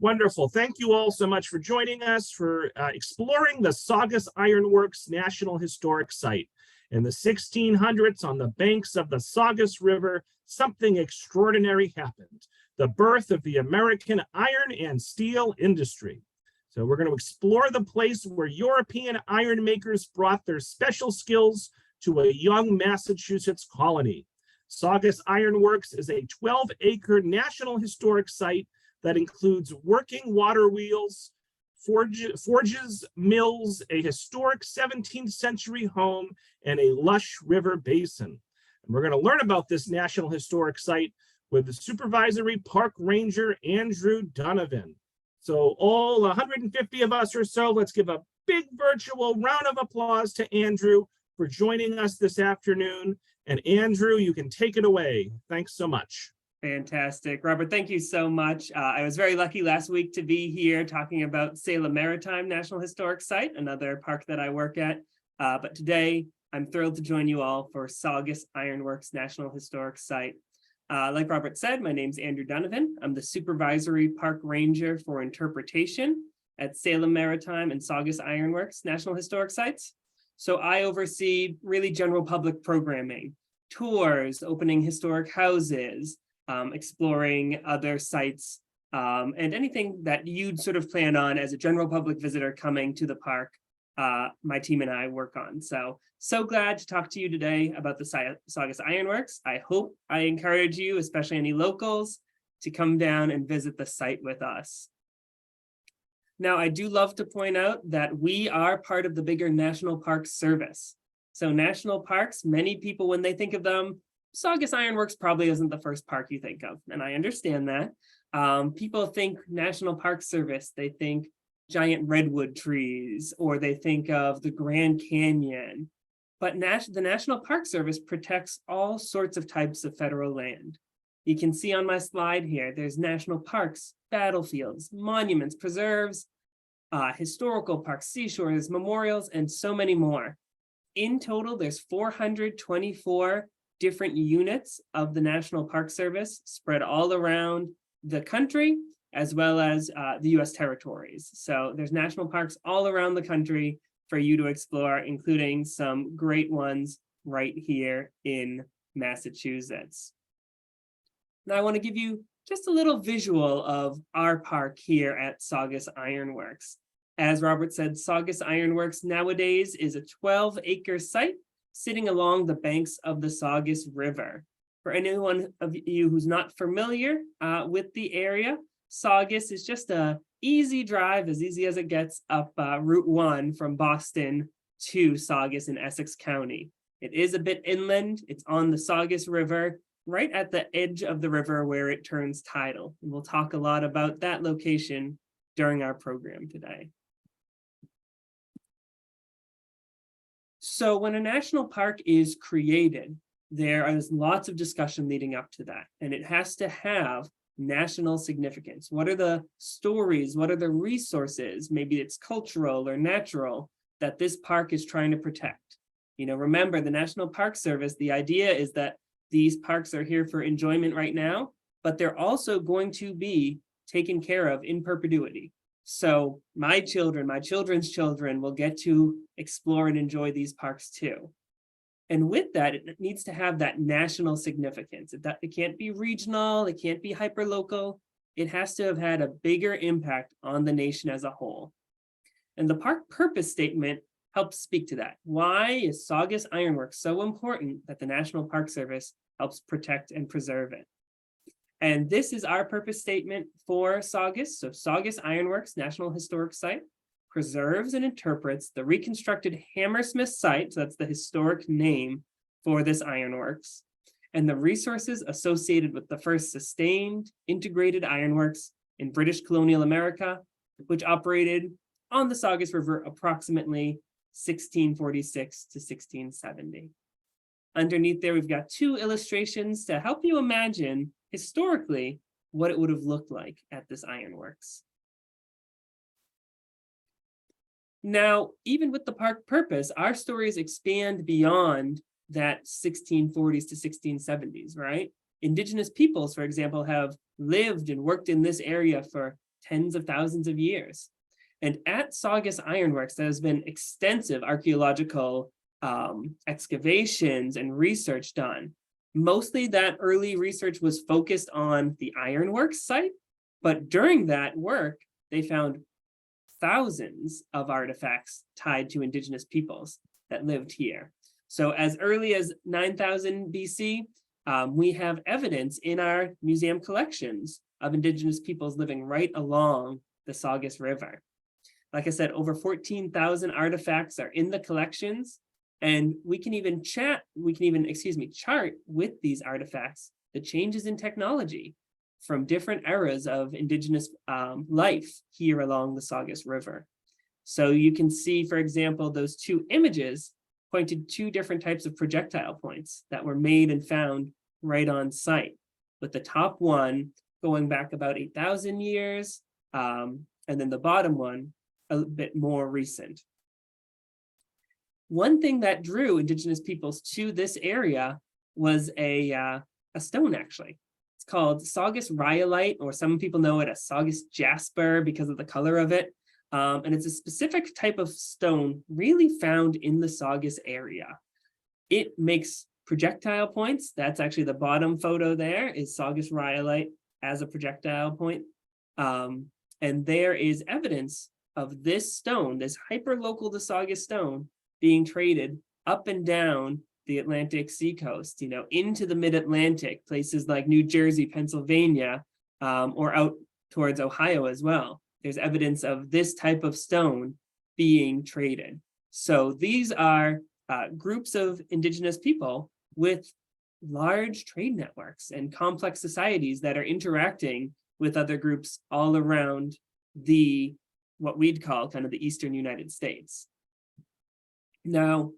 Wonderful. Thank you all so much for joining us for exploring the Saugus Iron Works National Historic Site. In the 1600s, on the banks of the Saugus River, something extraordinary happened: the birth of the American iron and steel industry. So we're going to explore the place where European iron makers brought their special skills to a young Massachusetts colony. Saugus Iron Works is a 12-acre National Historic Site that includes working water wheels, forges, mills, a historic 17th century home, and a lush river basin. And we're going to learn about this National Historic Site with the Supervisory Park Ranger, Andrew Donovan. So all 150 of us or so, let's give a big virtual round of applause to Andrew for joining us this afternoon. And Andrew, you can take it away. Thanks so much. Fantastic. Robert, thank you so much. I was very lucky last week to be here talking about Salem Maritime National Historic Site, another park that I work at. But today, I'm thrilled to join you all for Saugus Iron Works National Historic Site. Like Robert said, my name's Andrew Donovan. I'm the Supervisory Park Ranger for Interpretation at Salem Maritime and Saugus Iron Works National Historic Sites. So I oversee really general public programming, tours, opening historic houses, exploring other sites, and anything that you'd sort of plan on as a general public visitor coming to the park, my team and I work on. So glad to talk to you today about the Saugus Iron Works. I hope I encourage you, especially any locals, to come down and visit the site with us. Now, I do love to point out that we are part of the bigger National Park Service. So national parks, many people, when they think of them, Saugus Iron Works probably isn't the first park you think of, and I understand that. People think National Park Service, they think giant redwood trees, or they think of the Grand Canyon. But the National Park Service protects all sorts of types of federal land. You can see on my slide here, there's national parks, battlefields, monuments, preserves, historical parks, seashores, memorials, and so many more. In total, there's 424 different units of the National Park Service spread all around the country, as well as the US territories. So there's national parks all around the country for you to explore, including some great ones right here in Massachusetts. Now I want to give you just a little visual of our park here at Saugus Iron Works. As Robert said, Saugus Iron Works nowadays is a 12-acre site sitting along the banks of the Saugus River. For anyone of you who's not familiar with the area, Saugus is just an easy drive, as easy as it gets, up Route 1 from Boston to Saugus in Essex County. It is a bit inland. It's on the Saugus River, right at the edge of the river where it turns tidal. And we'll talk a lot about that location during our program today. So when a national park is created, there is lots of discussion leading up to that, and it has to have national significance. What are the stories? What are the resources? Maybe it's cultural or natural that this park is trying to protect. You know, remember the National Park Service, the idea is that these parks are here for enjoyment right now, but they're also going to be taken care of in perpetuity. So my children, my children's children will get to explore and enjoy these parks too. And with that, it needs to have that national significance. It can't be regional, it can't be hyperlocal. It has to have had a bigger impact on the nation as a whole. And the park purpose statement helps speak to that. Why is Saugus Iron Works so important that the National Park Service helps protect and preserve it? And this is our purpose statement for Saugus. So Saugus Iron Works National Historic Site preserves and interprets the reconstructed Hammersmith site, so that's the historic name for this ironworks, and the resources associated with the first sustained integrated ironworks in British colonial America, which operated on the Saugus River approximately 1646 to 1670. Underneath there, we've got two illustrations to help you imagine historically what it would have looked like at this ironworks. Now, even with the park purpose, our stories expand beyond that 1640s to 1670s, right? Indigenous peoples, for example, have lived and worked in this area for tens of thousands of years. And at Saugus Iron Works, there has been extensive archaeological excavations and research done. Mostly that early research was focused on the ironworks site, but during that work, they found thousands of artifacts tied to indigenous peoples that lived here. So as early as 9000 BC, we have evidence in our museum collections of indigenous peoples living right along the Saugus River. Like I said, over 14,000 artifacts are in the collections, and we can even chart with these artifacts the changes in technology from different eras of indigenous life here along the Saugus River. So you can see, for example, those two images pointed to different types of projectile points that were made and found right on site, with the top one going back about 8,000 years, and then the bottom one a bit more recent. One thing that drew indigenous peoples to this area was a stone, actually. It's called Saugus rhyolite, or some people know it as Saugus jasper because of the color of it. And it's a specific type of stone really found in the Saugus area. It makes projectile points. That's actually the bottom photo there is Saugus rhyolite as a projectile point. And there is evidence of this stone, this hyperlocal to Saugus stone, being traded up and down the Atlantic seacoast, into the mid-Atlantic, places like New Jersey, Pennsylvania, or out towards Ohio as well. There's evidence of this type of stone being traded. So these are groups of indigenous people with large trade networks and complex societies that are interacting with other groups all around what we'd call kind of the Eastern United States. Now,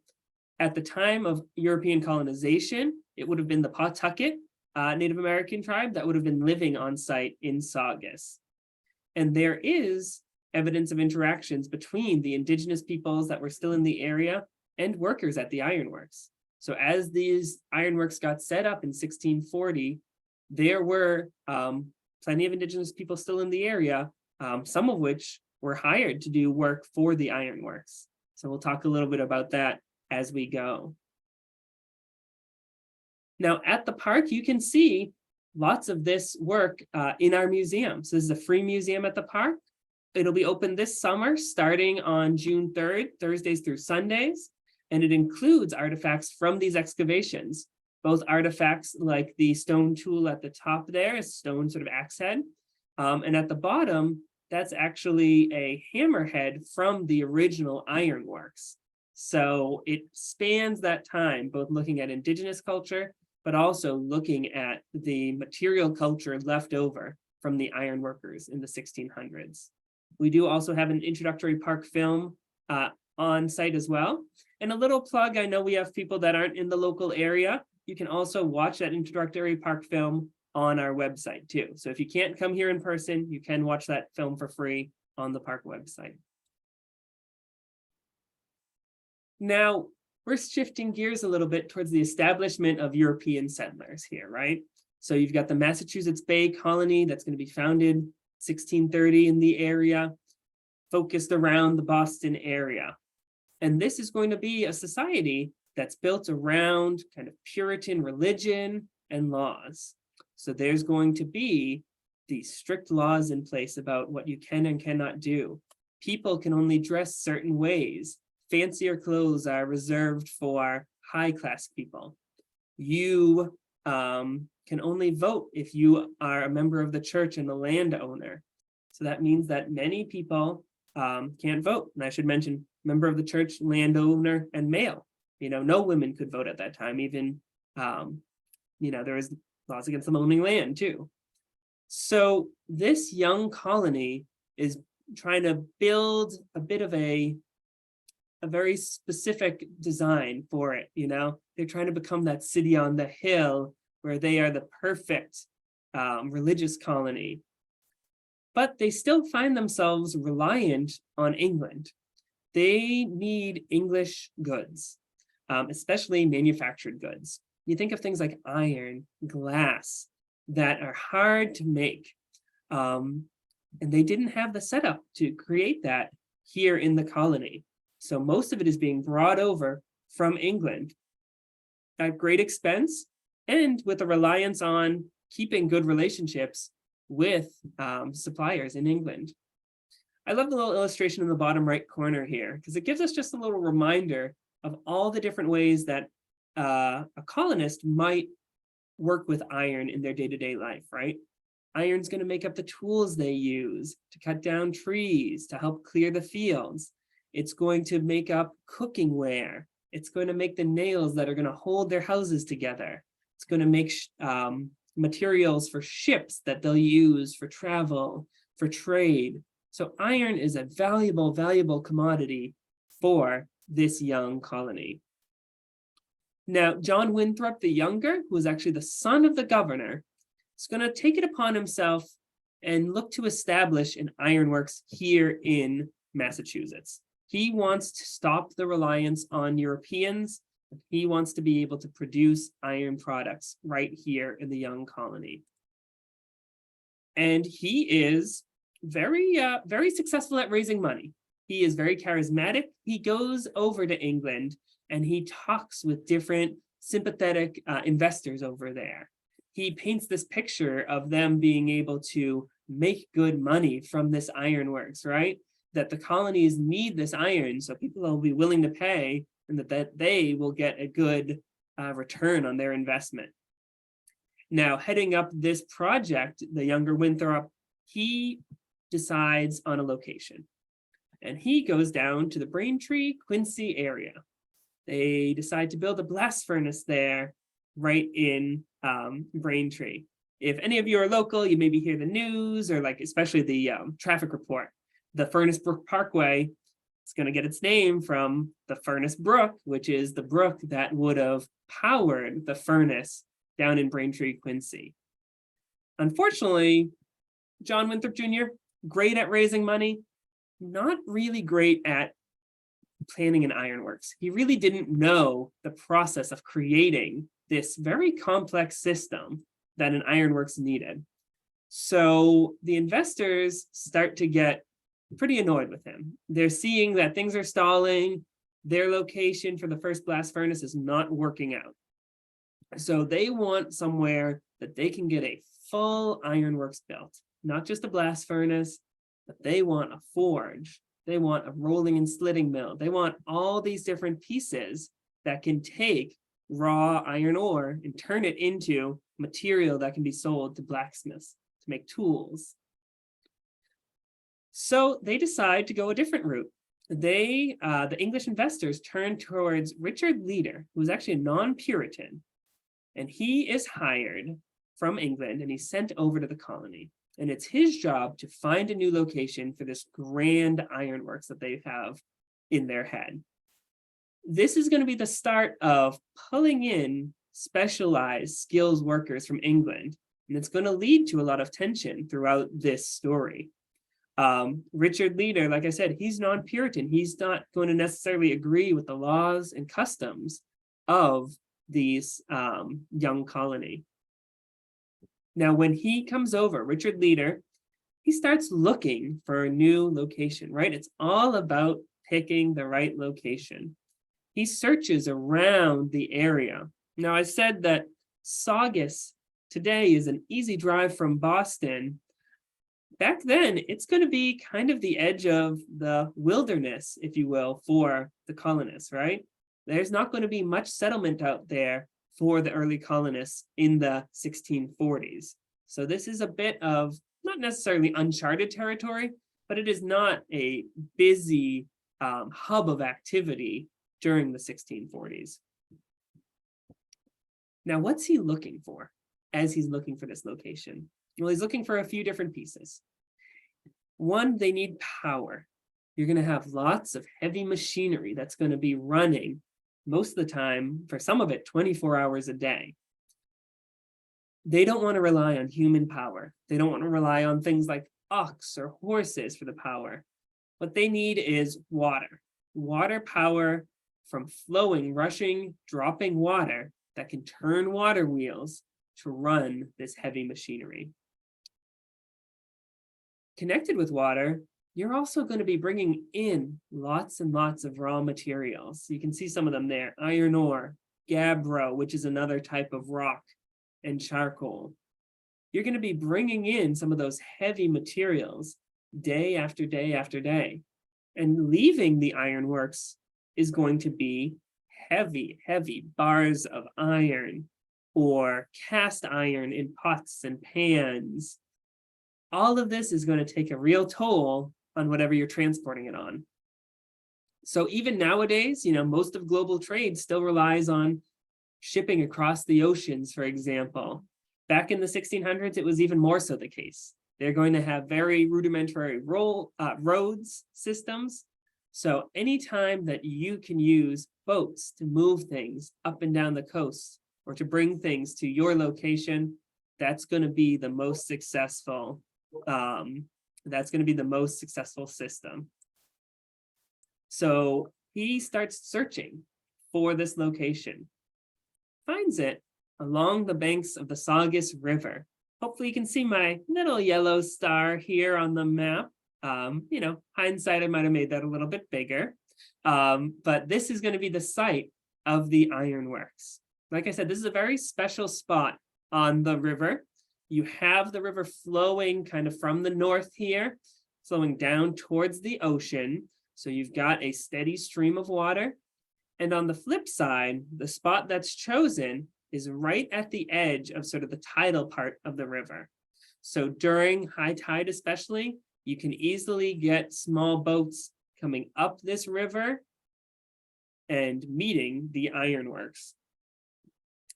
at the time of European colonization, it would have been the Pawtucket Native American tribe that would have been living on site in Saugus. And there is evidence of interactions between the indigenous peoples that were still in the area and workers at the ironworks. So as these ironworks got set up in 1640, there were plenty of indigenous people still in the area, some of which were hired to do work for the ironworks. So we'll talk a little bit about that as we go. Now at the park, you can see lots of this work in our museum. So this is a free museum at the park. It'll be open this summer, starting on June 3rd, Thursdays through Sundays. And it includes artifacts from these excavations, both artifacts like the stone tool at the top there, a stone sort of axe head. And at the bottom, that's actually a hammerhead from the original ironworks. So it spans that time, both looking at indigenous culture, but also looking at the material culture left over from the ironworkers in the 1600s. We do also have an introductory park film on site as well. And a little plug, I know we have people that aren't in the local area. You can also watch that introductory park film on our website too. So if you can't come here in person, you can watch that film for free on the park website. Now, we're shifting gears a little bit towards the establishment of European settlers here, right? So you've got the Massachusetts Bay Colony that's going to be founded 1630 in the area, focused around the Boston area. And this is going to be a society that's built around kind of Puritan religion and laws. So there's going to be these strict laws in place about what you can and cannot do. People can only dress certain ways. Fancier clothes are reserved for high-class people. You can only vote if you are a member of the church and a landowner. So that means that many people can't vote. And I should mention, member of the church, landowner, and male. No women could vote at that time. Even, there was laws against them owning land too. So this young colony is trying to build a bit of a very specific design for it. They're trying to become that city on the hill where they are the perfect religious colony. But they still find themselves reliant on England. They need English goods, especially manufactured goods. You think of things like iron, glass, that are hard to make. And they didn't have the setup to create that here in the colony. So most of it is being brought over from England at great expense and with a reliance on keeping good relationships with suppliers in England. I love the little illustration in the bottom right corner here because it gives us just a little reminder of all the different ways that a colonist might work with iron in their day-to-day life, right? Iron's going to make up the tools they use to cut down trees, to help clear the fields. It's going to make up cooking ware. It's going to make the nails that are going to hold their houses together. It's going to make materials for ships that they'll use for travel, for trade. So iron is a valuable, valuable commodity for this young colony. Now, John Winthrop the Younger, who was actually the son of the governor, is going to take it upon himself and look to establish an ironworks here in Massachusetts. He wants to stop the reliance on Europeans. He wants to be able to produce iron products right here in the young colony. And he is very successful at raising money. He is very charismatic. He goes over to England and he talks with different sympathetic investors over there. He paints this picture of them being able to make good money from this ironworks, right? That the colonies need this iron, so people will be willing to pay, and that they will get a good return on their investment. Now, heading up this project, the younger Winthrop, he decides on a location. And he goes down to the Braintree, Quincy area. They decide to build a blast furnace there, right in Braintree. If any of you are local, you maybe hear the news or like especially the traffic report. The Furnace Brook Parkway is going to get its name from the Furnace Brook, which is the brook that would have powered the furnace down in Braintree, Quincy. Unfortunately, John Winthrop Jr., great at raising money, not really great at planning an ironworks. He really didn't know the process of creating this very complex system that an ironworks needed. So the investors start to get pretty annoyed with him. They're seeing that things are stalling. Their location for the first blast furnace is not working out. So they want somewhere that they can get a full ironworks built, not just a blast furnace, but they want a forge. They want a rolling and slitting mill. They want all these different pieces that can take raw iron ore and turn it into material that can be sold to blacksmiths to make tools. So they decide to go a different route. The English investors turn towards Richard Leader, who was actually a non-Puritan, and he is hired from England and he's sent over to the colony. And it's his job to find a new location for this grand ironworks that they have in their head. This is going to be the start of pulling in specialized skills workers from England. And it's going to lead to a lot of tension throughout this story. Richard Leader, like I said, he's non-Puritan. He's not going to necessarily agree with the laws and customs of these young colony. Now, when he comes over, Richard Leader, he starts looking for a new location, right? It's all about picking the right location. He searches around the area. Now, I said that Saugus today is an easy drive from Boston. Back then, it's going to be kind of the edge of the wilderness, if you will, for the colonists, right? There's not going to be much settlement out there for the early colonists in the 1640s. So this is a bit of not necessarily uncharted territory, but it is not a busy hub of activity during the 1640s. Now, what's he looking for as he's looking for this location? Well, he's looking for a few different pieces. One, they need power. You're going to have lots of heavy machinery that's going to be running most of the time, for some of it, 24 hours a day. They don't want to rely on human power. They don't want to rely on things like ox or horses for the power. What they need is water. Water power from flowing, rushing, dropping water that can turn water wheels to run this heavy machinery. connected with water, you're also going to be bringing in lots and lots of raw materials. You can see some of them there: iron ore, gabbro, which is another type of rock, and charcoal. You're going to be bringing in some of those heavy materials day after day after day. And leaving the ironworks is going to be heavy, heavy bars of iron or cast iron in pots and pans. All of this is going to take a real toll on whatever you're transporting it on. So even nowadays, most of global trade still relies on shipping across the oceans, for example. Back in the 1600s, it was even more so the case. They're going to have very rudimentary roads systems. So anytime that you can use boats to move things up and down the coast or to bring things to your location, that's going to be the most successful. That's going to be the most successful system. So he starts searching for this location, finds it along the banks of the Saugus River. Hopefully you can see my little yellow star here on the map. Hindsight, I might have made that a little bit bigger. But this is going to be the site of the ironworks. Like I said, this is a very special spot on the river. You have the river flowing kind of from the north here, flowing down towards the ocean. So you've got a steady stream of water. And on the flip side, the spot that's chosen is right at the edge of sort of the tidal part of the river. So during high tide especially, you can easily get small boats coming up this river and meeting the ironworks.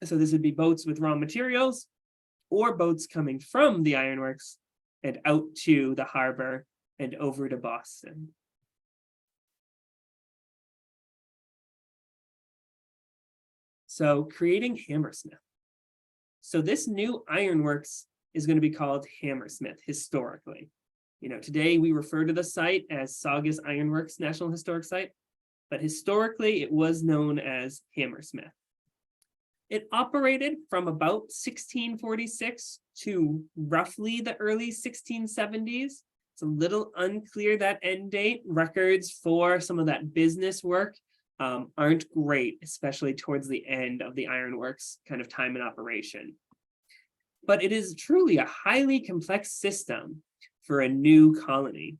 So this would be boats with raw materials or boats coming from the ironworks and out to the harbor and over to Boston. So creating Hammersmith. So this new ironworks is going to be called Hammersmith historically. Today we refer to the site as Saugus Iron Works National Historic Site, but historically it was known as Hammersmith. It operated from about 1646 to roughly the early 1670s. It's a little unclear, that end date. Records for some of that business work aren't great, especially towards the end of the ironworks kind of time in operation. But it is truly a highly complex system for a new colony.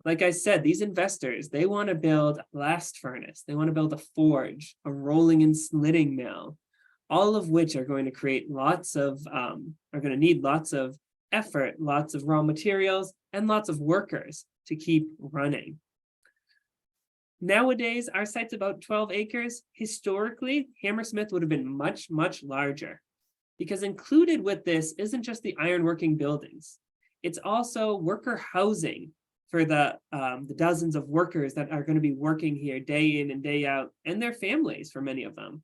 Like I said, these investors, they want to build a blast furnace, they want to build a forge, a rolling and slitting mill, all of which are going to create are going to need lots of effort, lots of raw materials, and lots of workers to keep running. Nowadays, our site's about 12 acres. Historically, Hammersmith would have been much, much larger, because included with this isn't just the ironworking buildings. It's also worker housing for the dozens of workers that are going to be working here day in and day out, and their families for many of them.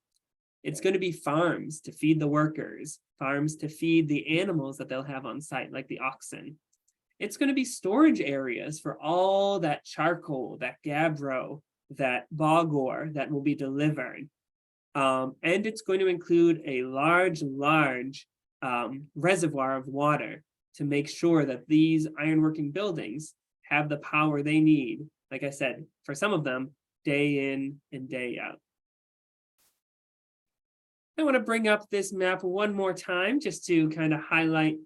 It's going to be farms to feed the workers, farms to feed the animals that they'll have on site, like the oxen. It's going to be storage areas for all that charcoal, that gabbro, that bog ore that will be delivered. And it's going to include a large reservoir of water to make sure that these ironworking buildings have the power they need, like I said, for some of them, day in and day out. I want to bring up this map one more time just to kind of highlight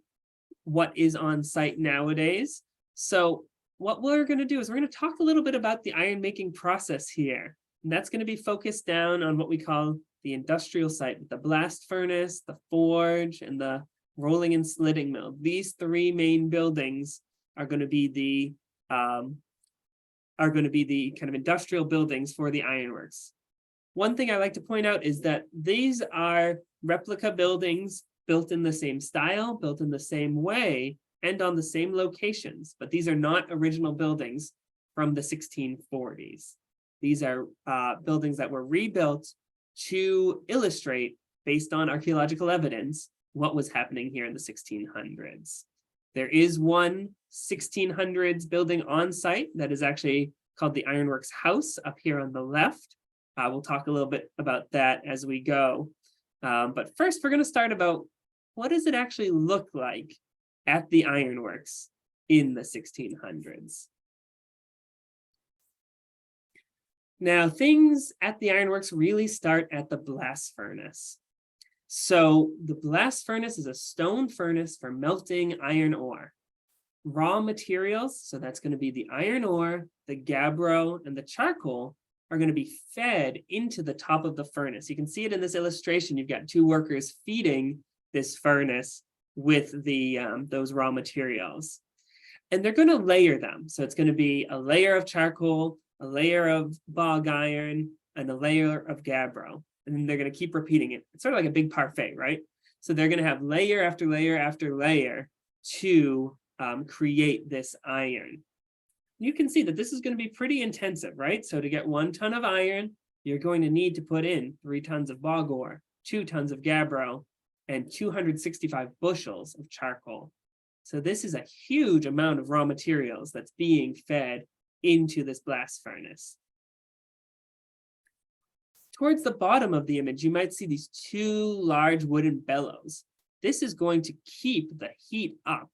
what is on site nowadays. So what we're going to do is we're going to talk a little bit about the iron making process here. And that's going to be focused down on what we call the industrial site, with the blast furnace, the forge, and the rolling and slitting mill. These three main buildings are going to be the kind of industrial buildings for the ironworks. One thing I like to point out is that these are replica buildings built in the same style, built in the same way, and on the same locations, but these are not original buildings from the 1640s. These are buildings that were rebuilt to illustrate, based on archaeological evidence, what was happening here in the 1600s. There is one 1600s building on site that is actually called the Ironworks House up here on the left. We'll talk a little bit about that as we go. But first, we're going to start about what does it actually look like at the ironworks. in the 1600s. Now, things at the ironworks really start at the blast furnace. So the blast furnace is a stone furnace for melting iron ore. Raw materials, so that's going to be the iron ore, the gabbro, and the charcoal, are going to be fed into the top of the furnace. You can see it in this illustration. You've got two workers feeding this furnace with those raw materials. And they're going to layer them. So it's going to be a layer of charcoal, a layer of bog iron, and a layer of gabbro. And then they're going to keep repeating it. It's sort of like a big parfait, right? So they're going to have layer after layer after layer to create this iron. You can see that this is going to be pretty intensive, right? So to get 1 ton of iron, you're going to need to put in 3 tons of bog ore, 2 tons of gabbro, and 265 bushels of charcoal. So this is a huge amount of raw materials that's being fed into this blast furnace. Towards the bottom of the image, you might see these 2 large wooden bellows. This is going to keep the heat up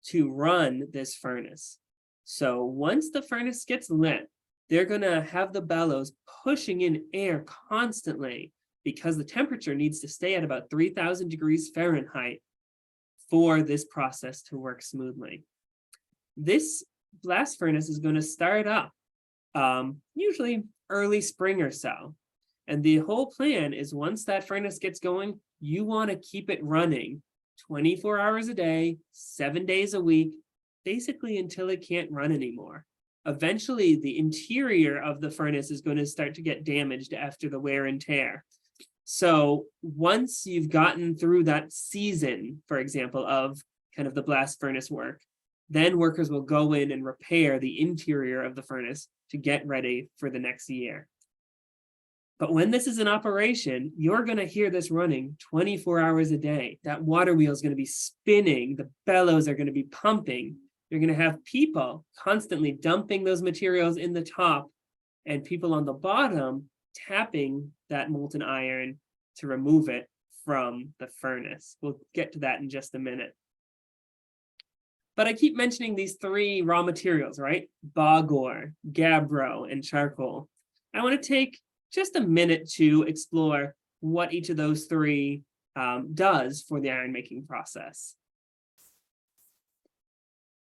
to run this furnace. So once the furnace gets lit, they're going to have the bellows pushing in air constantly because the temperature needs to stay at about 3,000 degrees Fahrenheit for this process to work smoothly. This blast furnace is going to start up usually early spring or so. And the whole plan is once that furnace gets going, you want to keep it running 24 hours a day, 7 days a week, basically until it can't run anymore. Eventually, the interior of the furnace is going to start to get damaged after the wear and tear. So once you've gotten through that season, for example, of kind of the blast furnace work, then workers will go in and repair the interior of the furnace to get ready for the next year. But when this is in operation, you're going to hear this running 24 hours a day. That water wheel is going to be spinning. The bellows are going to be pumping. You're going to have people constantly dumping those materials in the top and people on the bottom tapping that molten iron to remove it from the furnace. We'll get to that in just a minute. But I keep mentioning these 3 raw materials, right? Bog ore, gabbro, and charcoal. I want to take just a minute to explore what each of those 3 does for the iron making process.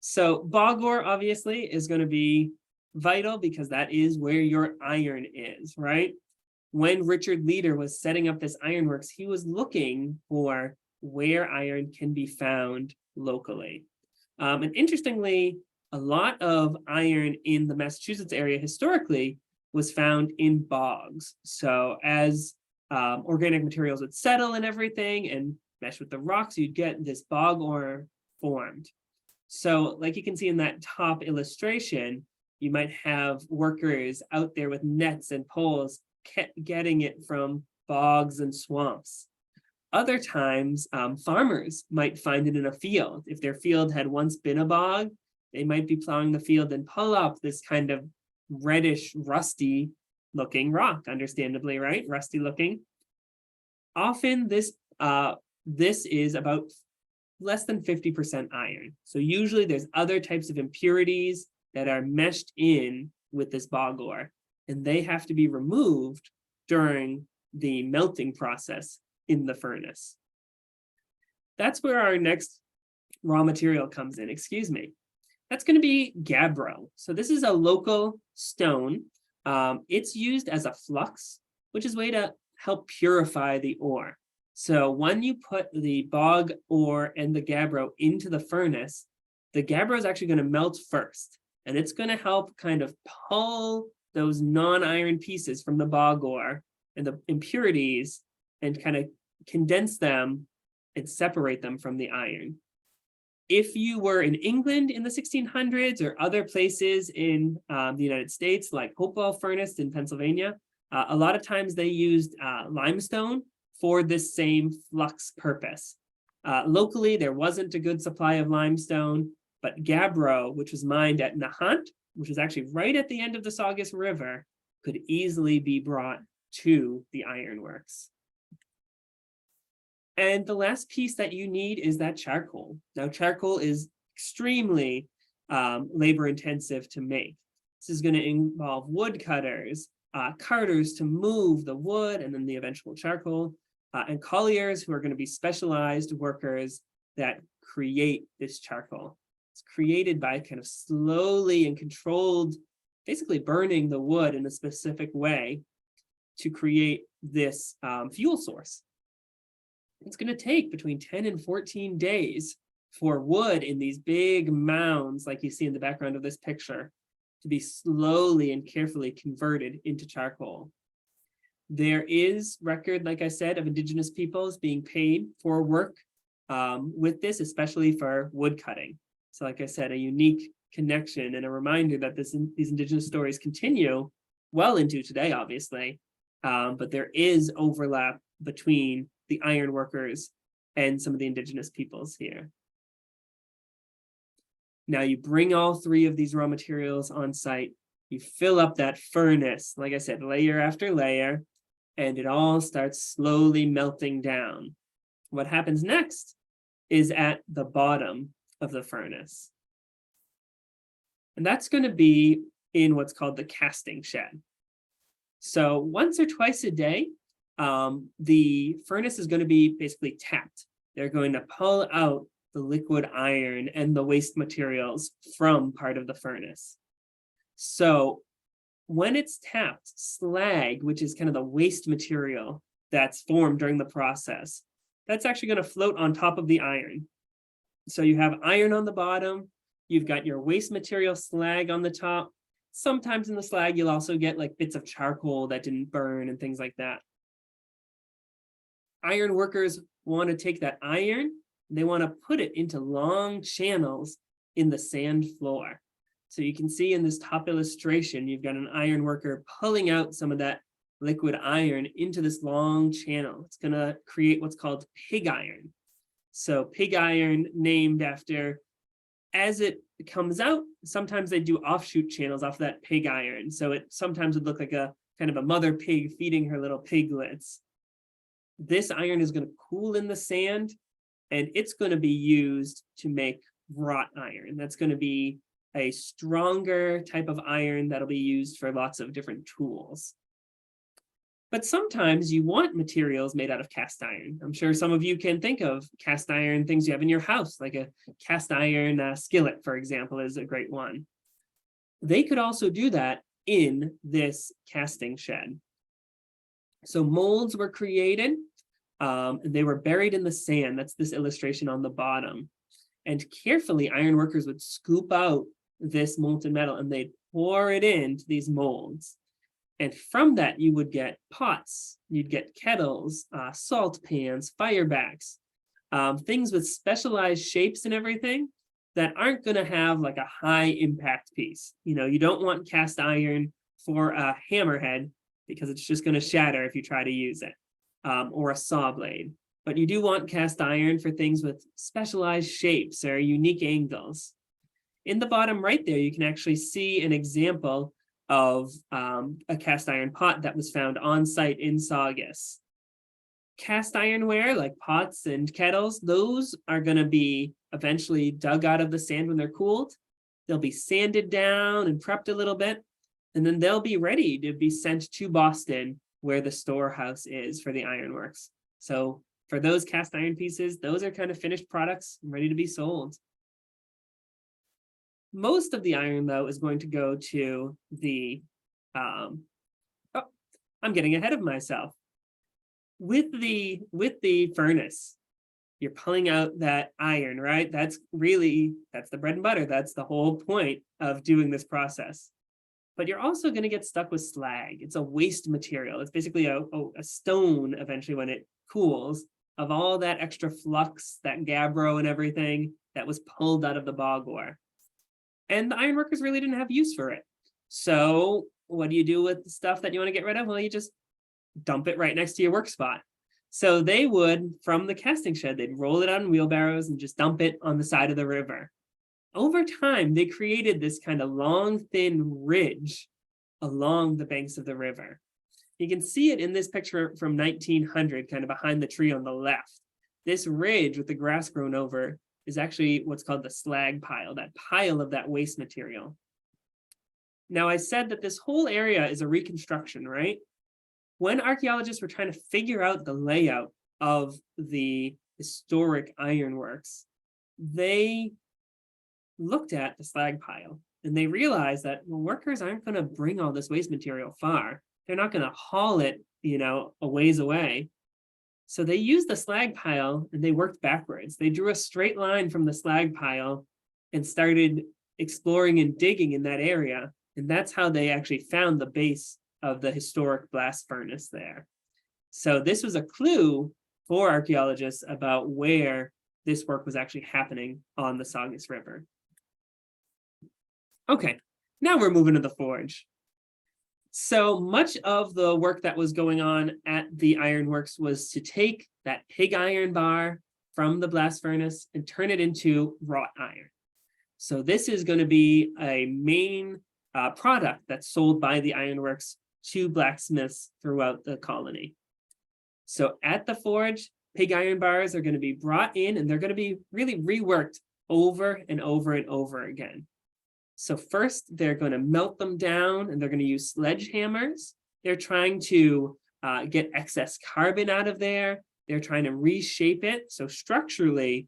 So bog ore obviously is going to be vital because that is where your iron is, right? When Richard Leader was setting up this ironworks, he was looking for where iron can be found locally. And interestingly, a lot of iron in the Massachusetts area historically was found in bogs. So as organic materials would settle and everything and mesh with the rocks, you'd get this bog ore formed. So like you can see in that top illustration, you might have workers out there with nets and poles getting it from bogs and swamps. Other times, farmers might find it in a field. If their field had once been a bog, they might be plowing the field and pull up this kind of reddish, rusty looking rock, understandably, right? Rusty looking. Often this is about less than 50% iron. So usually there's other types of impurities that are meshed in with this bog ore, and they have to be removed during the melting process in the furnace. That's where our next raw material comes in, That's going to be gabbro. So this is a local stone. It's used as a flux, which is a way to help purify the ore. So when you put the bog ore and the gabbro into the furnace, the gabbro is actually going to melt first, and it's going to help kind of pull those non-iron pieces from the bog ore and the impurities and kind of condense them and separate them from the iron. If you were in England in the 1600s or other places in the United States, like Hopewell Furnace in Pennsylvania, a lot of times they used limestone for this same flux purpose. Locally, there wasn't a good supply of limestone, but gabbro, which was mined at Nahant, which is actually right at the end of the Saugus River, could easily be brought to the ironworks. And the last piece that you need is that charcoal. Now, charcoal is extremely labor intensive to make. This is going to involve woodcutters, carters to move the wood and then the eventual charcoal, and colliers who are going to be specialized workers that create this charcoal. It's created by kind of slowly and controlled, basically burning the wood in a specific way to create this fuel source. It's going to take between 10 and 14 days for wood in these big mounds, like you see in the background of this picture, to be slowly and carefully converted into charcoal. There is record, like I said, of indigenous peoples being paid for work with this, especially for wood cutting. So like I said, a unique connection and a reminder that these indigenous stories continue well into today, obviously, but there is overlap between the iron workers and some of the indigenous peoples here. Now you bring all three of these raw materials on site, you fill up that furnace, like I said, layer after layer, and it all starts slowly melting down. What happens next is at the bottom of the furnace. And that's going to be in what's called the casting shed. So once or twice a day, the furnace is going to be basically tapped. They're going to pull out the liquid iron and the waste materials from part of the furnace. So when it's tapped, slag, which is kind of the waste material that's formed during the process, that's actually going to float on top of the iron. So you have iron on the bottom, you've got your waste material slag on the top. Sometimes in the slag, you'll also get like bits of charcoal that didn't burn and things like that. Iron workers want to take that iron, they want to put it into long channels in the sand floor. So you can see in this top illustration, you've got an iron worker pulling out some of that liquid iron into this long channel. It's going to create what's called pig iron. So pig iron named after, as it comes out, sometimes they do offshoot channels off that pig iron. So it sometimes would look like a kind of a mother pig feeding her little piglets. This iron is going to cool in the sand, and it's going to be used to make wrought iron. That's going to be a stronger type of iron that'll be used for lots of different tools. But sometimes you want materials made out of cast iron. I'm sure some of you can think of cast iron things you have in your house, like a cast iron skillet, for example, is a great one. They could also do that in this casting shed. So molds were created, and they were buried in the sand. That's this illustration on the bottom. And carefully, iron workers would scoop out this molten metal and they'd pour it into these molds. And from that, you would get pots, you'd get kettles, salt pans, firebacks, things with specialized shapes and everything that aren't going to have like a high impact piece. You know, you don't want cast iron for a hammerhead because it's just going to shatter if you try to use it, or a saw blade. But you do want cast iron for things with specialized shapes or unique angles. In the bottom right there, you can actually see an example of a cast iron pot that was found on site in Saugus. Cast ironware like pots and kettles, those are going to be eventually dug out of the sand when they're cooled. They'll be sanded down and prepped a little bit, and then they'll be ready to be sent to Boston, where the storehouse is for the ironworks. So for those cast iron pieces, those are kind of finished products ready to be sold. Most of the iron, though, is going to go to the, I'm getting ahead of myself. With the furnace, you're pulling out that iron, right? That's the bread and butter. That's the whole point of doing this process. But you're also going to get stuck with slag. It's a waste material. It's basically a stone eventually when it cools of all that extra flux, that gabbro and everything that was pulled out of the bog ore. And the ironworkers really didn't have use for it. So what do you do with the stuff that you want to get rid of? Well, you just dump it right next to your work spot. So they would, from the casting shed, they'd roll it out in wheelbarrows and just dump it on the side of the river. Over time, they created this kind of long, thin ridge along the banks of the river. You can see it in this picture from 1900, kind of behind the tree on the left. This ridge with the grass grown over is actually what's called the slag pile, that pile of that waste material. Now, I said that this whole area is a reconstruction, right? When archaeologists were trying to figure out the layout of the historic ironworks, they looked at the slag pile and they realized that, well, workers aren't going to bring all this waste material far. They're not going to haul it, a ways away. So they used the slag pile and they worked backwards. They drew a straight line from the slag pile and started exploring and digging in that area. And that's how they actually found the base of the historic blast furnace there. So this was a clue for archaeologists about where this work was actually happening on the Saugus River. Okay, now we're moving to the forge. So much of the work that was going on at the ironworks was to take that pig iron bar from the blast furnace and turn it into wrought iron. So this is going to be a main product that's sold by the ironworks to blacksmiths throughout the colony. So at the forge, pig iron bars are going to be brought in and they're going to be really reworked over and over and over again. So first, they're going to melt them down and they're going to use sledgehammers. They're trying to get excess carbon out of there. They're trying to reshape it. So structurally,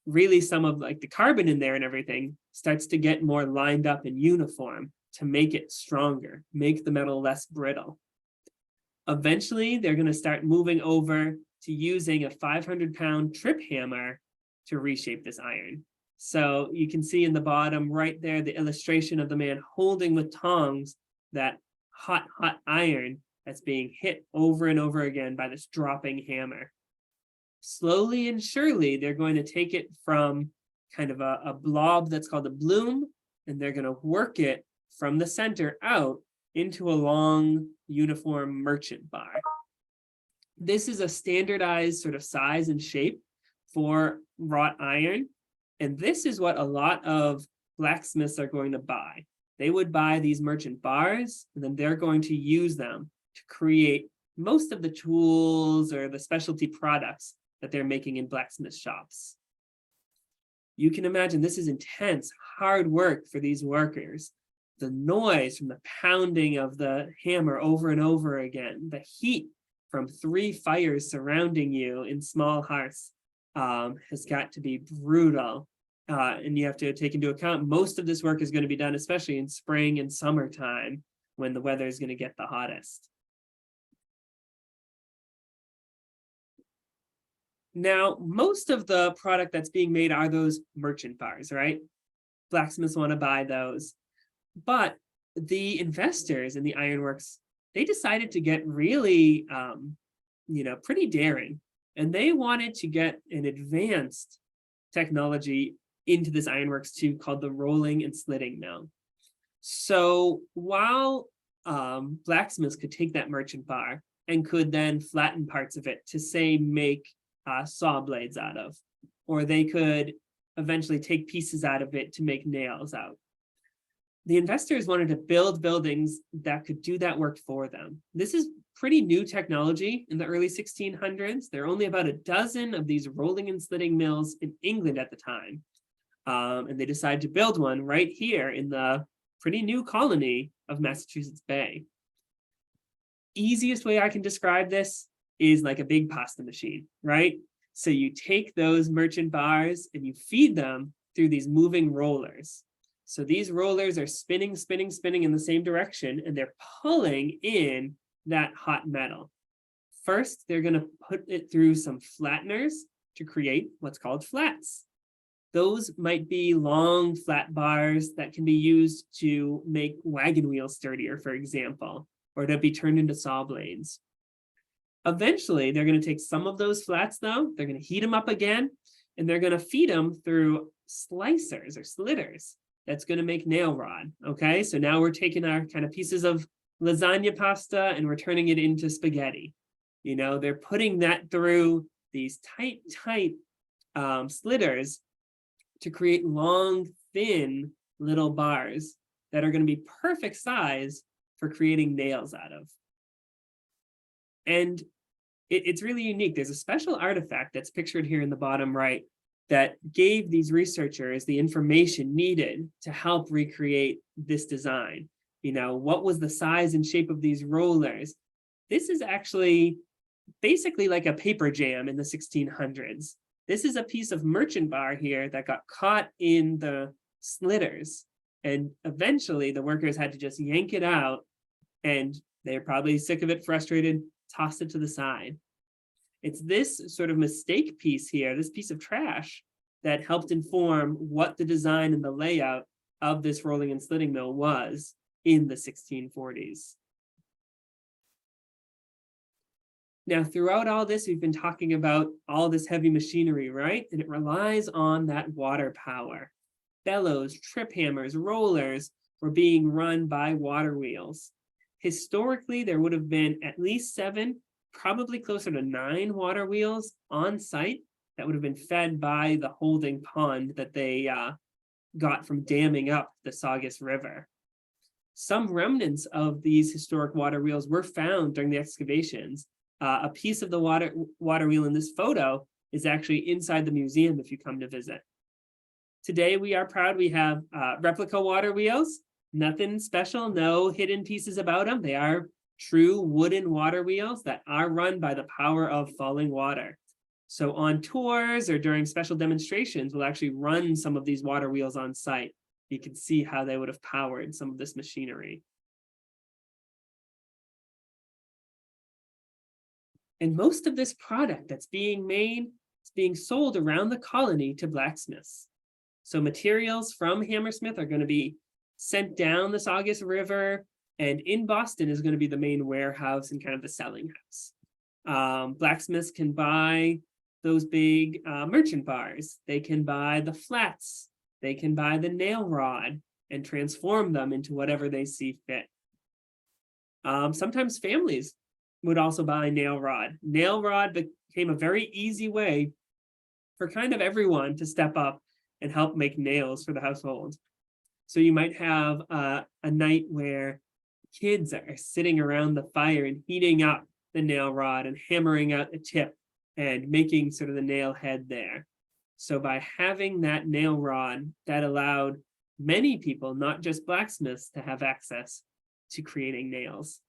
really some of like the carbon in there and everything starts to get more lined up and uniform to make it stronger, make the metal less brittle. Eventually, they're going to start moving over to using a 500-pound trip hammer to reshape this iron. So you can see in the bottom right there, the illustration of the man holding with tongs that hot iron that's being hit over and over again by this dropping hammer. Slowly and surely, they're going to take it from kind of a blob that's called a bloom, and they're going to work it from the center out into a long uniform merchant bar. This is a standardized sort of size and shape for wrought iron. And this is what a lot of blacksmiths are going to buy. They would buy these merchant bars, and then they're going to use them to create most of the tools or the specialty products that they're making in blacksmith shops. You can imagine this is intense, hard work for these workers. The noise from the pounding of the hammer over and over again, the heat from 3 fires surrounding you in small hearths, has got to be brutal. And you have to take into account most of this work is going to be done, especially in spring and summertime when the weather is going to get the hottest. Now, most of the product that's being made are those merchant bars, right? Blacksmiths want to buy those. But the investors in the ironworks, they decided to get really, pretty daring. And they wanted to get an advanced technology into this ironworks too, called the rolling and slitting mill. So while blacksmiths could take that merchant bar and could then flatten parts of it to, say, make saw blades out of, or they could eventually take pieces out of it to make nails out. The investors wanted to build buildings that could do that work for them. This is pretty new technology in the early 1600s. There are only about a dozen of these rolling and slitting mills in England at the time. And they decided to build one right here in the pretty new colony of Massachusetts Bay. Easiest way I can describe this is like a big pasta machine, right? So you take those merchant bars and you feed them through these moving rollers. So these rollers are spinning in the same direction, and they're pulling in that hot metal. First, they're going to put it through some flatteners to create what's called flats. Those might be long flat bars that can be used to make wagon wheels sturdier, for example, or to be turned into saw blades. Eventually, they're going to take some of those flats, though, they're going to heat them up again, and they're going to feed them through slicers or slitters. That's going to make nail rod, okay? So now we're taking our kind of pieces of lasagna pasta and we're turning it into spaghetti. They're putting that through these tight slitters to create long, thin little bars that are going to be perfect size for creating nails out of. And it's really unique. There's a special artifact that's pictured here in the bottom right that gave these researchers the information needed to help recreate this design. What was the size and shape of these rollers? This is actually basically like a paper jam in the 1600s. This is a piece of merchant bar here that got caught in the slitters. And eventually the workers had to just yank it out, and they're probably sick of it, frustrated, tossed it to the side. It's this sort of mistake piece here, this piece of trash, that helped inform what the design and the layout of this rolling and slitting mill was in the 1640s. Now, throughout all this, we've been talking about all this heavy machinery, right? And it relies on that water power. Bellows, trip hammers, rollers were being run by water wheels. Historically, there would have been at least 7, probably closer to 9 water wheels on site that would have been fed by the holding pond that they got from damming up the Saugus River. Some remnants of these historic water wheels were found during the excavations. A piece of the water wheel in this photo is actually inside the museum if you come to visit. Today, we are proud we have replica water wheels. Nothing special, no hidden pieces about them. They are true wooden water wheels that are run by the power of falling water. So on tours or during special demonstrations, we'll actually run some of these water wheels on site. You can see how they would have powered some of this machinery. And most of this product that's being made is being sold around the colony to blacksmiths. So materials from Hammersmith are going to be sent down the Saugus River, and in Boston is going to be the main warehouse and kind of the selling house. Blacksmiths can buy those big merchant bars. They can buy the flats. They can buy the nail rod and transform them into whatever they see fit. Sometimes families would also buy nail rod. Nail rod became a very easy way for kind of everyone to step up and help make nails for the household. So you might have a night where kids are sitting around the fire and heating up the nail rod and hammering out the tip and making sort of the nail head there. So by having that nail rod, that allowed many people, not just blacksmiths, to have access to creating nails.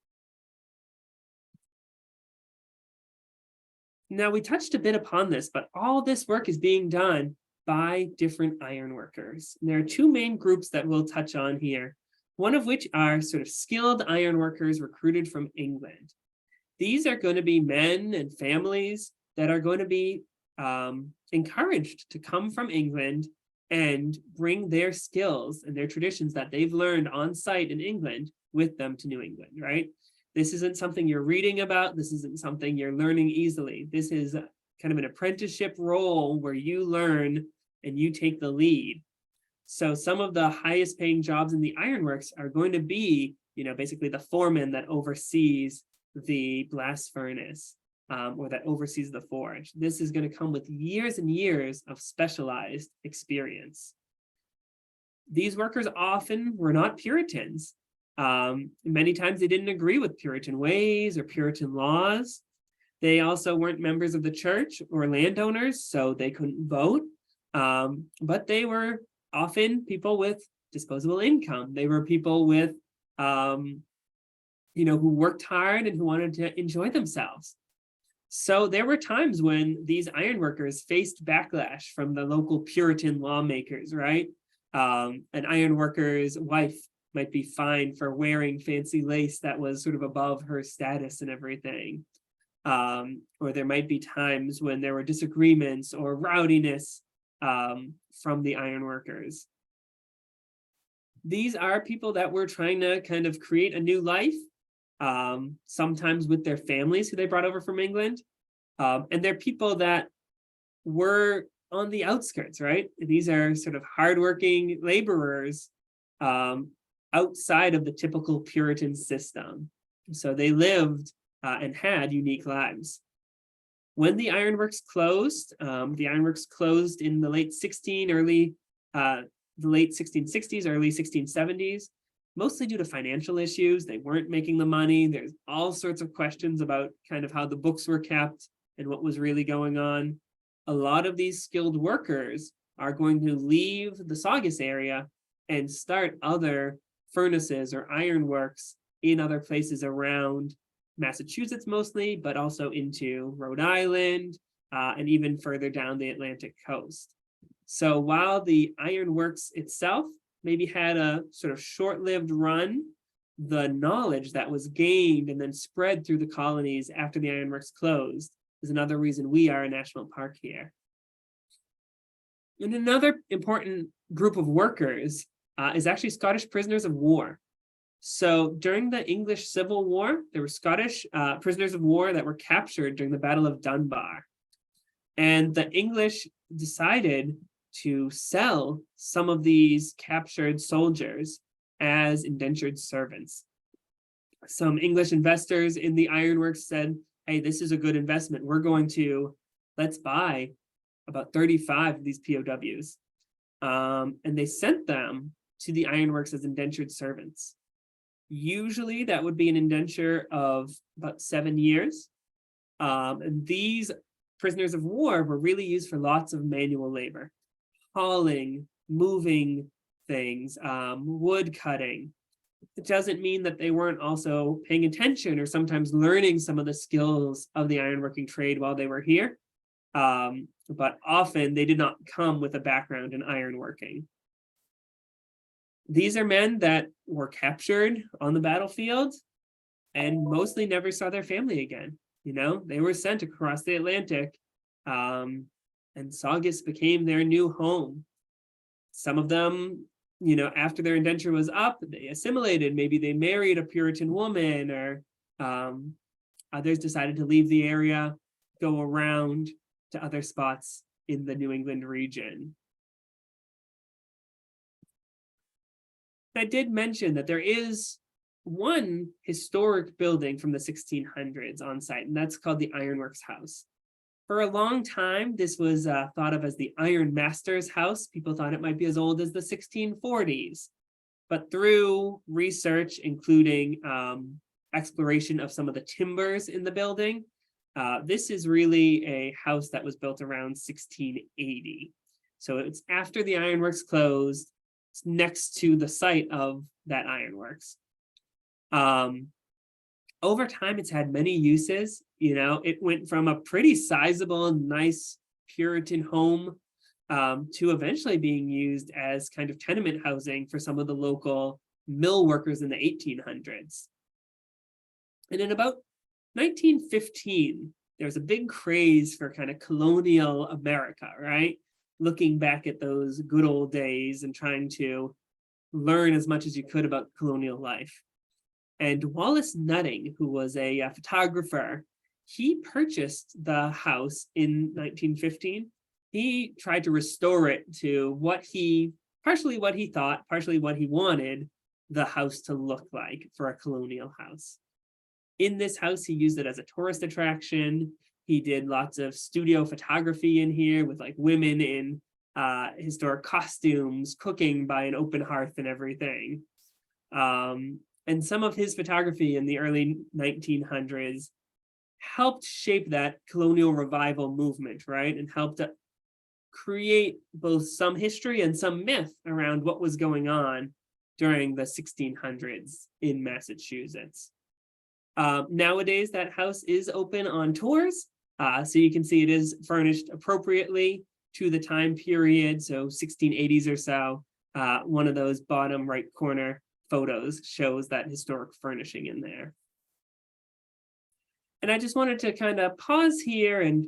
Now, we touched a bit upon this, but all this work is being done by different ironworkers. And there are 2 main groups that we'll touch on here, one of which are sort of skilled ironworkers recruited from England. These are going to be men and families that are going to be encouraged to come from England and bring their skills and their traditions that they've learned on site in England with them to New England, right? This isn't something you're reading about. This isn't something you're learning easily. This is kind of an apprenticeship role where you learn and you take the lead. So some of the highest paying jobs in the ironworks are going to be, basically the foreman that oversees the blast furnace or that oversees the forge. This is going to come with years and years of specialized experience. These workers often were not Puritans. Many times they didn't agree with Puritan ways or Puritan laws. They also weren't members of the church or landowners, so they couldn't vote. But they were often people with disposable income. They were people with, who worked hard and who wanted to enjoy themselves. So there were times when these ironworkers faced backlash from the local Puritan lawmakers, right? An ironworker's wife might be fined for wearing fancy lace that was sort of above her status and everything. Or there might be times when there were disagreements or rowdiness from the ironworkers. These are people that were trying to kind of create a new life, sometimes with their families who they brought over from England. And they're people that were on the outskirts, right? These are sort of hardworking laborers outside of the typical Puritan system. So they lived and had unique lives. When the ironworks closed in the late 1660s, early 1670s, mostly due to financial issues. They weren't making the money. There's all sorts of questions about kind of how the books were kept and what was really going on. a lot of these skilled workers are going to leave the Saugus area and start other furnaces or ironworks in other places around Massachusetts mostly, but also into Rhode Island and even further down the Atlantic coast. So while the ironworks itself maybe had a sort of short-lived run, the knowledge that was gained and then spread through the colonies after the ironworks closed is another reason we are a national park here. And another important group of workers is actually Scottish prisoners of war. So during the English Civil War, there were Scottish prisoners of war that were captured during the Battle of Dunbar. And the English decided to sell some of these captured soldiers as indentured servants. Some English investors in the ironworks said, hey, this is a good investment. Let's buy about 35 of these POWs. And they sent them to the ironworks as indentured servants. Usually that would be an indenture of about 7 years. And these prisoners of war were really used for lots of manual labor, hauling, moving things, wood cutting. It doesn't mean that they weren't also paying attention or sometimes learning some of the skills of the ironworking trade while they were here. But often they did not come with a background in ironworking. These are men that were captured on the battlefield and mostly never saw their family again. You know, they were sent across the Atlantic, and Saugus became their new home. Some of them, you know, after their indenture was up, they assimilated. Maybe they married a Puritan woman, or others decided to leave the area, go around to other spots in the New England region. I did mention that there is one historic building from the 1600s on site, and that's called the Ironworks House. For a long time, this was thought of as the Iron Master's house. People thought it might be as old as the 1640s. But through research, including exploration of some of the timbers in the building, this is really a house that was built around 1680. So it's after the ironworks closed. It's next to the site of that ironworks. Over time, it's had many uses. You know, it went from a pretty sizable, nice Puritan home to eventually being used as kind of tenement housing for some of the local mill workers in the 1800s. And in about 1915, there was a big craze for kind of colonial America, right? Looking back at those good old days and trying to learn as much as you could about colonial life. And Wallace Nutting, who was a photographer, he purchased the house in 1915. He tried to restore it to partially what he thought, partially what he wanted the house to look like for a colonial house. In this house, he used it as a tourist attraction. He did lots of studio photography in here with like women in historic costumes, cooking by an open hearth and everything. And some of his photography in the early 1900s helped shape that colonial revival movement, right? And helped to create both some history and some myth around what was going on during the 1600s in Massachusetts. Nowadays, that house is open on tours. So you can see it is furnished appropriately to the time period. So 1680s or so, one of those bottom right corner photos shows that historic furnishing in there. And I just wanted to kind of pause here and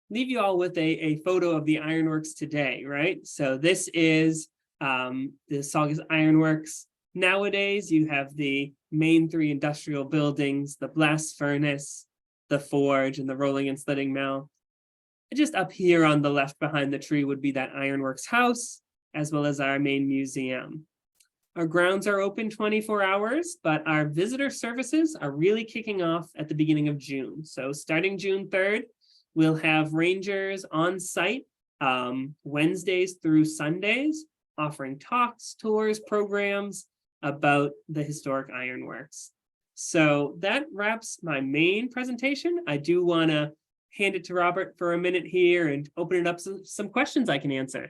leave you all with a photo of the ironworks today, right? So this is the Saugus Iron Works. Nowadays, you have the main 3 industrial buildings, the blast furnace, the forge, and the rolling and slitting mill. Just up here on the left behind the tree would be that ironworks house, as well as our main museum. Our grounds are open 24 hours, but our visitor services are really kicking off at the beginning of June. So starting June 3rd, we'll have rangers on site Wednesdays through Sundays, offering talks, tours, programs about the historic ironworks. So that wraps my main presentation. I do want to hand it to Robert for a minute here and open it up to some questions I can answer.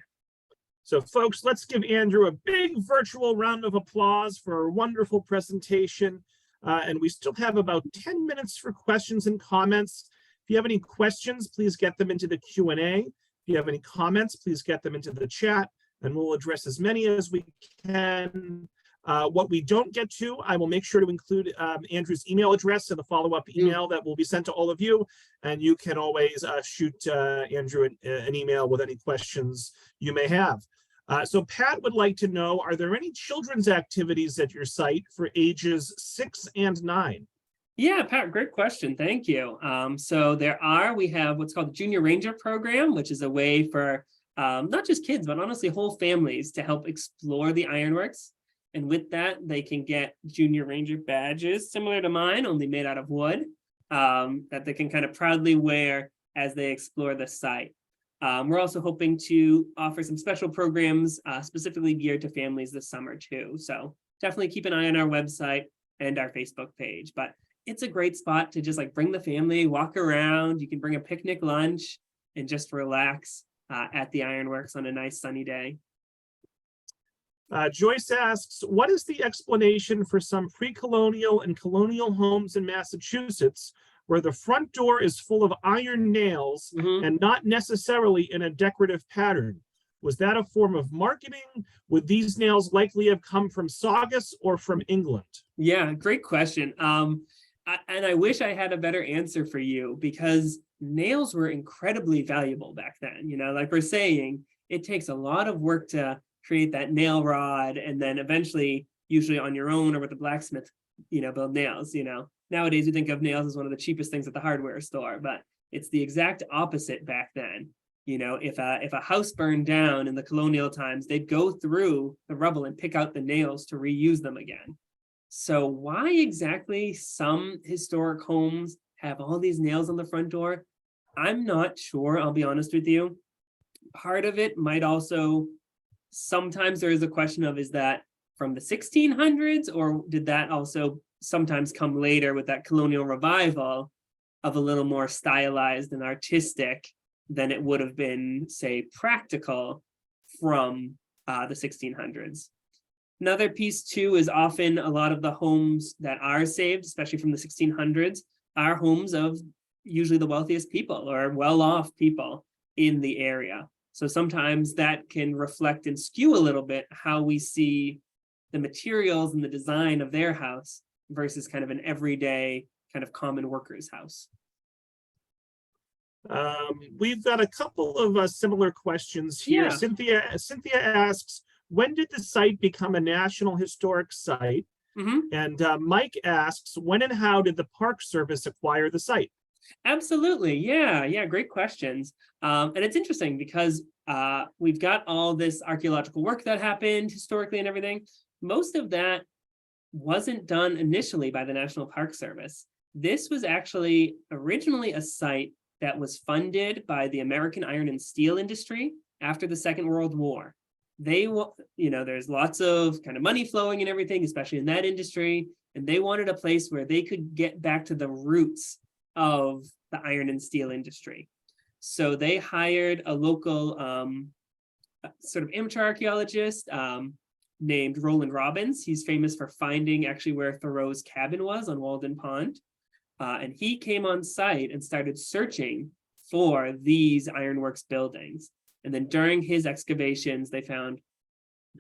So folks, let's give Andrew a big virtual round of applause for a wonderful presentation. And we still have about 10 minutes for questions and comments. If you have any questions, please get them into the Q&A. If you have any comments, please get them into the chat, and we'll address as many as we can. What we don't get to, I will make sure to include Andrew's email address in the follow-up email that will be sent to all of you. And you can always shoot Andrew an email with any questions you may have. So Pat would like to know, are there any children's activities at your site for ages 6 and 9? Yeah, Pat, great question. Thank you. So we have what's called the Junior Ranger program, which is a way for not just kids, but honestly whole families to help explore the ironworks. And with that, they can get Junior Ranger badges similar to mine, only made out of wood, that they can kind of proudly wear as they explore the site. We're also hoping to offer some special programs specifically geared to families this summer too. So definitely keep an eye on our website and our Facebook page. But it's a great spot to just like bring the family, walk around. You can bring a picnic lunch and just relax at the ironworks on a nice sunny day. Joyce asks, what is the explanation for some pre-colonial and colonial homes in Massachusetts where the front door is full of iron nails and not necessarily in a decorative pattern? Was that a form of marketing? Would these nails likely have come from Saugus or from England? Yeah, great question. And I wish I had a better answer for you, because nails were incredibly valuable back then. You know, like we're saying, it takes a lot of work to create that nail rod, and then eventually, usually on your own or with a blacksmith, build nails. Nowadays we think of nails as one of the cheapest things at the hardware store, but it's the exact opposite back then. If a house burned down in the colonial times, they'd go through the rubble and pick out the nails to reuse them again. So why exactly some historic homes have all these nails on the front door? I'm not sure, I'll be honest with you. Part of it might also, sometimes there is a question of, is that from the 1600s, or did that also sometimes come later with that colonial revival of a little more stylized and artistic than it would have been, say, practical from the 1600s. Another piece too is often a lot of the homes that are saved, especially from the 1600s, are homes of usually the wealthiest people or well-off people in the area. So sometimes that can reflect and skew a little bit how we see the materials and the design of their house versus kind of an everyday kind of common worker's house. We've got a couple of similar questions here. Yeah. Cynthia asks, when did the site become a National Historic Site? And Mike asks, when and how did the Park Service acquire the site? Absolutely. Yeah, great questions. And it's interesting because we've got all this archaeological work that happened historically and everything. Most of that wasn't done initially by the National Park Service. This was actually originally a site that was funded by the American iron and steel industry after the Second World War. There's lots of kind of money flowing and everything, especially in that industry. And they wanted a place where they could get back to the roots of the iron and steel industry. So they hired a local sort of amateur archaeologist named Roland Robbins. He's famous for finding actually where Thoreau's cabin was on Walden Pond. And he came on site and started searching for these ironworks buildings. And then during his excavations, they found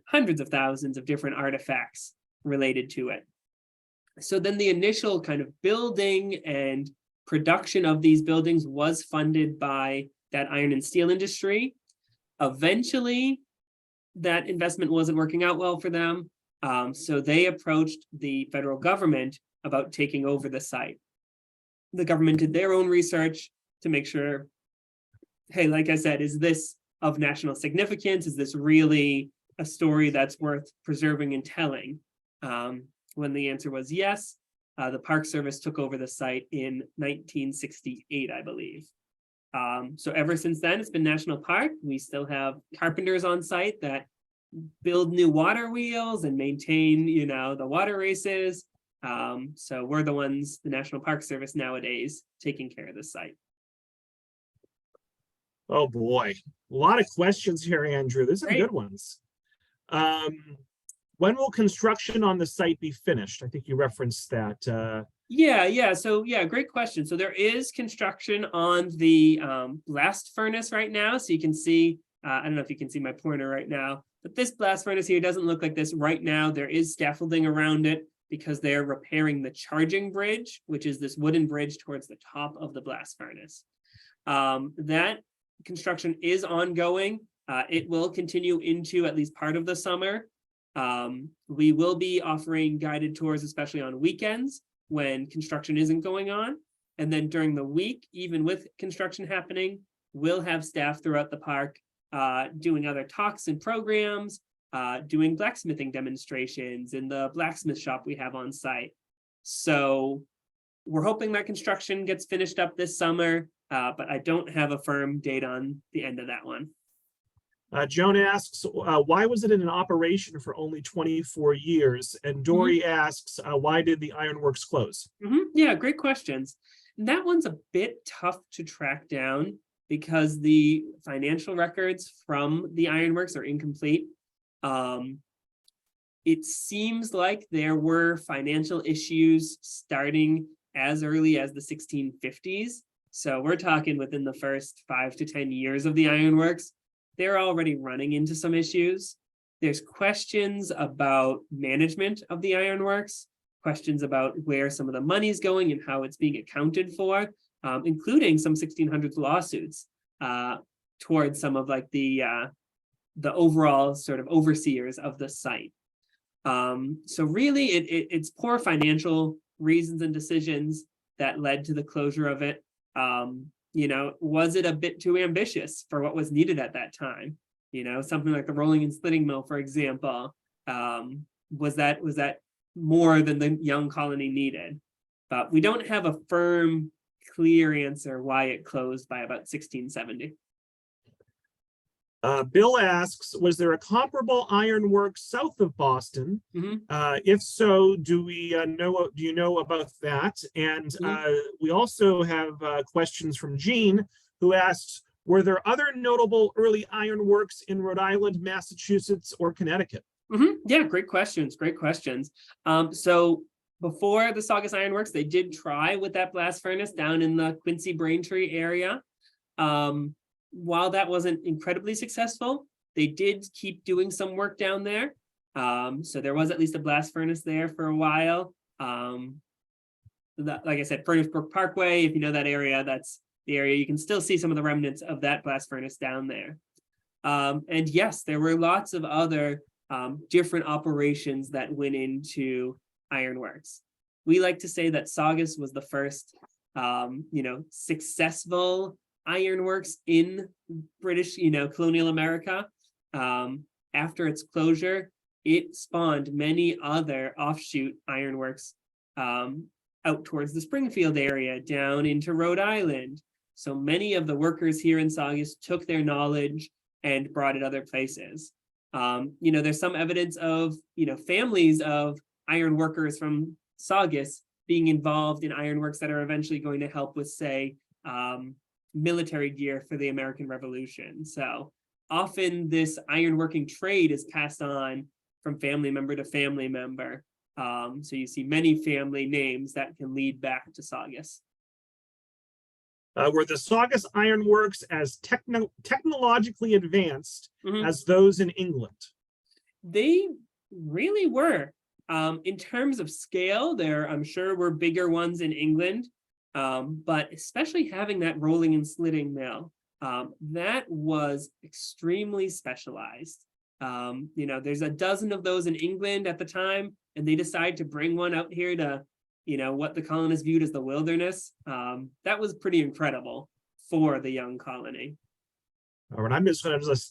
hundreds of thousands of different artifacts related to it. So then the initial kind of building and production of these buildings was funded by that iron and steel industry. Eventually, that investment wasn't working out well for them. So they approached the federal government about taking over the site. The government did their own research to make sure, hey, like I said, is this of national significance? Is this really a story that's worth preserving and telling? When the answer was yes, the Park Service took over the site in 1968, I believe. So ever since then, it's been National Park. We still have carpenters on site that build new water wheels and maintain, the water races. So we're the ones, the National Park Service nowadays, taking care of the site. Oh boy, a lot of questions here, Andrew. There's some Great. good ones. When will construction on the site be finished? I think you referenced that. Yeah. So yeah, great question. So there is construction on the blast furnace right now. So you can see, I don't know if you can see my pointer right now, but this blast furnace here doesn't look like this right now. There is scaffolding around it because they're repairing the charging bridge, which is this wooden bridge towards the top of the blast furnace. That construction is ongoing. It will continue into at least part of the summer. We will be offering guided tours, especially on weekends when construction isn't going on. And then during the week, even with construction happening, we'll have staff throughout the park doing other talks and programs, doing blacksmithing demonstrations in the blacksmith shop we have on site. So we're hoping that construction gets finished up this summer, but I don't have a firm date on the end of that one. Joan asks, why was it in operation for only 24 years? And Dory asks, why did the ironworks close? Yeah, great questions. And that one's a bit tough to track down because the financial records from the ironworks are incomplete. It seems like there were financial issues starting as early as the 1650s. So we're talking within the first 5 to 10 years of the ironworks. They're already running into some issues. There's questions about management of the ironworks, questions about where some of the money's going and how it's being accounted for, including some 1600s lawsuits towards some of like the overall sort of overseers of the site. So really, it's poor financial reasons and decisions that led to the closure of it. Was it a bit too ambitious for what was needed at that time? Something like the rolling and slitting mill, for example, was that more than the young colony needed? But we don't have a firm, clear answer why it closed by about 1670. Bill asks, was there a comparable ironworks south of Boston? If so, do you know about that? And we also have questions from Jean, who asks, were there other notable early ironworks in Rhode Island, Massachusetts, or Connecticut? Yeah, great questions. So before the Saugus Iron Works, they did try with that blast furnace down in the Quincy Braintree area. While that wasn't incredibly successful, they did keep doing some work down there. So there was at least a blast furnace there for a while. Like I said, Furnace Brook Parkway, if you know that area, that's the area you can still see some of the remnants of that blast furnace down there. And yes, there were lots of other different operations that went into ironworks. We like to say that Saugus was the first, successful ironworks in British, colonial America. After its closure, it spawned many other offshoot ironworks out towards the Springfield area, down into Rhode Island. So many of the workers here in Saugus took their knowledge and brought it other places. There's some evidence of, families of iron workers from Saugus being involved in ironworks that are eventually going to help with, say, military gear for the American Revolution. So often this ironworking trade is passed on from family member to family member. So you see many family names that can lead back to Saugus. Were the Saugus Iron Works as technologically advanced as those in England? They really were. In terms of scale, I'm sure were bigger ones in England, but especially having that rolling and slitting mill, that was extremely specialized. There's a dozen of those in England at the time, and they decide to bring one out here to what the colonists viewed as the wilderness. That was pretty incredible for the young colony. All right, I'm just going to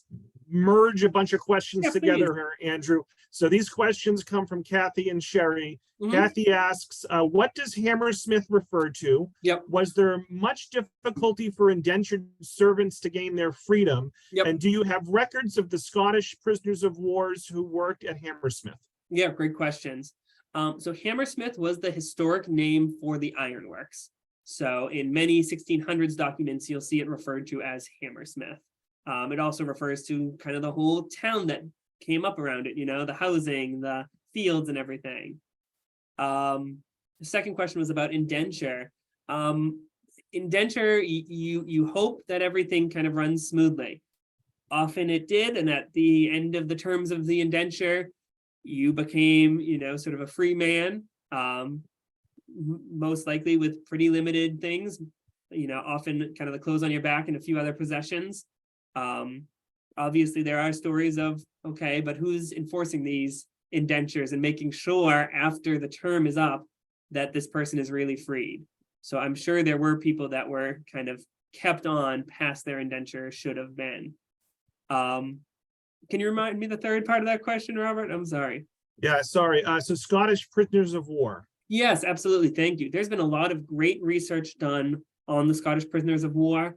merge a bunch of questions together here, Andrew. So these questions come from Kathy and Sherry. Kathy asks, what does Hammersmith refer to? Was there much difficulty for indentured servants to gain their freedom? And do you have records of the Scottish prisoners of wars who worked at Hammersmith? Yeah, great questions. So Hammersmith was the historic name for the ironworks. So in many 1600s documents, you'll see it referred to as Hammersmith. It also refers to kind of the whole town that came up around it, the housing, the fields and everything. The second question was about indenture. Indenture, you hope that everything kind of runs smoothly. Often it did, and at the end of the terms of the indenture, you became, sort of a free man, most likely with pretty limited things, often kind of the clothes on your back and a few other possessions. Obviously, there are stories of, okay, but who's enforcing these indentures and making sure after the term is up that this person is really freed? So I'm sure there were people that were kind of kept on past their indenture should have been. Can you remind me the third part of that question, Robert? I'm sorry. Yeah, sorry. So Scottish prisoners of war. Yes, absolutely. Thank you. There's been a lot of great research done on the Scottish prisoners of war,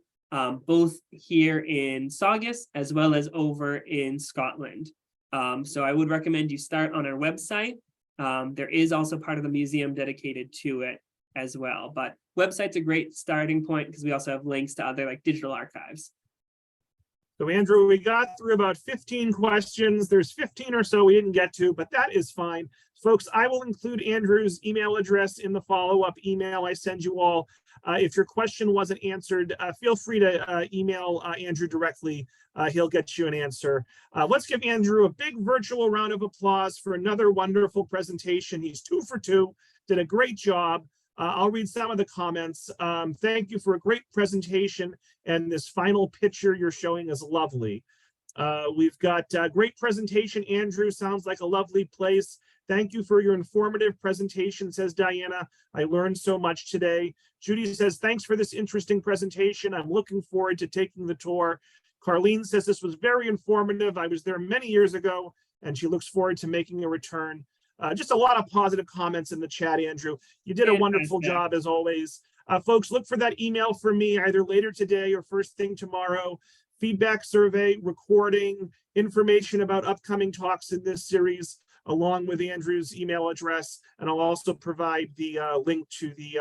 both here in Saugus as well as over in Scotland. So I would recommend you start on our website. There is also part of the museum dedicated to it as well. But website's a great starting point because we also have links to other digital archives. So Andrew, we got through about 15 questions. There's 15 or so we didn't get to, but that is fine. Folks, I will include Andrew's email address in the follow-up email I send you all. If your question wasn't answered, feel free to email Andrew directly. He'll get you an answer. Let's give Andrew a big virtual round of applause for another wonderful presentation. He's 2 for 2, did a great job. I'll read some of the comments. Thank you for a great presentation, and this final picture you're showing is lovely. We've got a great presentation, Andrew. Sounds like a lovely place. Thank you for your informative presentation, says Diana. I learned so much today. Judy says, thanks for this interesting presentation. I'm looking forward to taking the tour. Carlene says this was very informative. I was there many years ago, and she looks forward to making a return. Just a lot of positive comments in the chat, Andrew. You did a wonderful job as always. Folks, look for that email from me either later today or first thing tomorrow. Feedback survey, recording, information about upcoming talks in this series, along with Andrew's email address. And I'll also provide the link to the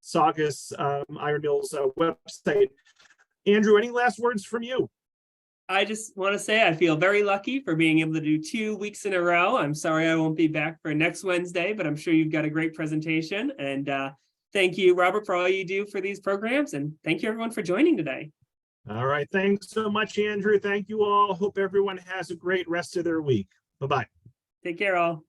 Saugus Iron Mills website. Andrew, any last words from you? I just want to say I feel very lucky for being able to do 2 weeks in a row. I'm sorry I won't be back for next Wednesday, but I'm sure you've got a great presentation. And thank you, Robert, for all you do for these programs. And thank you, everyone, for joining today. All right. Thanks so much, Andrew. Thank you all. Hope everyone has a great rest of their week. Bye-bye. Take care, all.